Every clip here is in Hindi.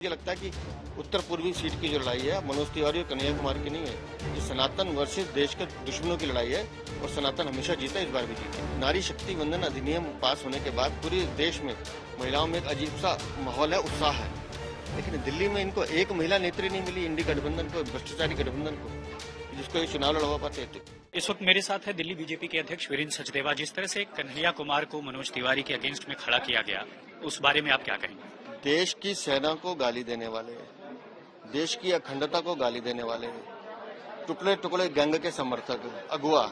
मुझे लगता है कि उत्तर पूर्वी सीट की जो लड़ाई है मनोज तिवारी और कन्हैया कुमार की नहीं है। ये सनातन वर्सेस देश के दुश्मनों की लड़ाई है और सनातन हमेशा जीता, इस बार भी जीता। नारी शक्ति वंदन अधिनियम पास होने के बाद पूरे देश में महिलाओं में एक अजीब सा माहौल है, उत्साह है। लेकिन दिल्ली में इनको एक महिला नेत्री नहीं मिली, इंडी गठबंधन को, भ्रष्टाचारी गठबंधन को, जिसको ये चुनाव लड़वा पाते थे। इस वक्त मेरे साथ है दिल्ली बीजेपी के अध्यक्ष वीरेंद्र सचदेवा। जिस तरह से कन्हैया कुमार को मनोज तिवारी के अगेंस्ट में खड़ा किया गया, उस बारे में आप क्या कहेंगे? देश की सेना को गाली देने वाले, देश की अखंडता को गाली देने वाले, टुकड़े टुकड़े गैंग के समर्थक, अगुआ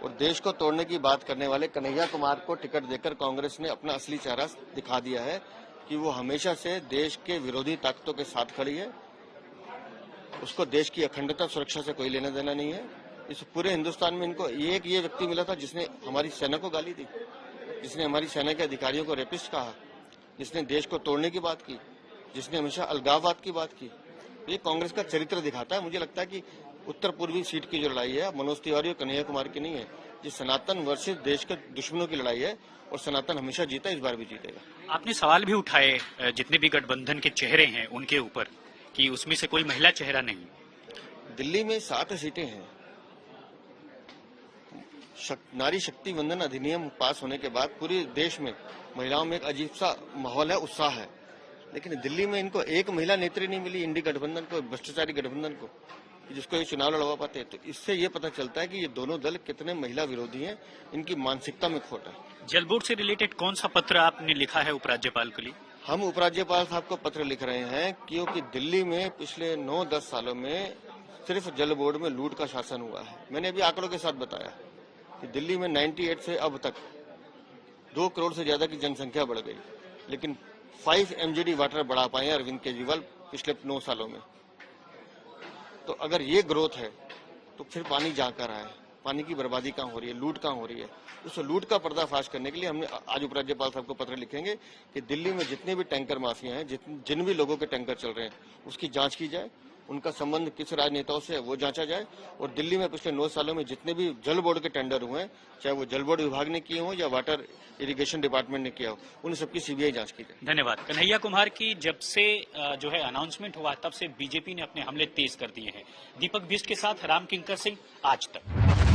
और देश को तोड़ने की बात करने वाले कन्हैया कुमार को टिकट देकर कांग्रेस ने अपना असली चेहरा दिखा दिया है कि वो हमेशा से देश के विरोधी ताकतों के साथ खड़ी है। उसको देश की अखंडता सुरक्षा से कोई लेना देना नहीं है। इस पूरे हिंदुस्तान में इनको एक ये व्यक्ति मिला था जिसने हमारी सेना को गाली दी, जिसने हमारी सेना के अधिकारियों को रेपिस्ट कहा, जिसने देश को तोड़ने की बात की, जिसने हमेशा अलगाववाद की बात की। ये कांग्रेस का चरित्र दिखाता है। मुझे लगता है कि उत्तर पूर्वी सीट की जो लड़ाई है मनोज तिवारी और कन्हैया कुमार की नहीं है। ये सनातन वर्सेस देश के दुश्मनों की लड़ाई है और सनातन हमेशा जीता, इस बार भी जीतेगा। आपने सवाल भी उठाए जितने भी गठबंधन के चेहरे हैं उनके ऊपर कि उसमें से कोई महिला चेहरा नहीं। दिल्ली में 7 सीटें हैं। नारी शक्ति वंदन अधिनियम पास होने के बाद पूरे देश में महिलाओं में एक अजीब सा माहौल है, उत्साह है। लेकिन दिल्ली में इनको एक महिला नेत्री नहीं मिली, इंडी गठबंधन को, भ्रष्टाचारी गठबंधन को, जिसको ये चुनाव लड़वा पाते। तो इससे ये पता चलता है कि ये दोनों दल कितने महिला विरोधी हैं, इनकी मानसिकता में खोट है। जल बोर्ड से रिलेटेड कौन सा पत्र आपने लिखा है उपराज्यपाल के लिए? हम उपराज्यपाल साहब को पत्र लिख रहे हैं क्योंकि दिल्ली में पिछले 9-10 सालों में सिर्फ जल बोर्ड में लूट का शासन हुआ है। मैंने अभी आंकड़ों के साथ बताया कि दिल्ली में 98 से अब तक 2 करोड़ से ज्यादा की जनसंख्या बढ़ गई, लेकिन 5 MGD वाटर बढ़ा पाए हैं अरविंद केजरीवाल पिछले 9 सालों में। तो अगर ये ग्रोथ है तो फिर पानी जहाँ का रहा है, पानी की बर्बादी कहाँ हो रही है, लूट कहाँ हो रही है, उस लूट का पर्दाफाश करने के लिए हमने आज उपराज्यपाल साहब को पत्र लिखेंगे कि दिल्ली में जितने भी टैंकर माफिया हैं, जिन भी लोगों के टैंकर चल रहे हैं, उसकी जांच की जाए, उनका संबंध किस राजनेताओं से है वो जांचा जाए। और दिल्ली में पिछले 9 सालों में जितने भी जल बोर्ड के टेंडर हुए हैं, चाहे वो जल बोर्ड विभाग ने किए हों या वाटर इरिगेशन डिपार्टमेंट ने किया हो, उन सबकी CBI जांच की जाए। धन्यवाद। कन्हैया कुमार की जब से जो है अनाउंसमेंट हुआ, तब से बीजेपी ने अपने हमले तेज कर दिए हैं। दीपक बिष्ट के साथ राम किंकर सिंह, आज तक।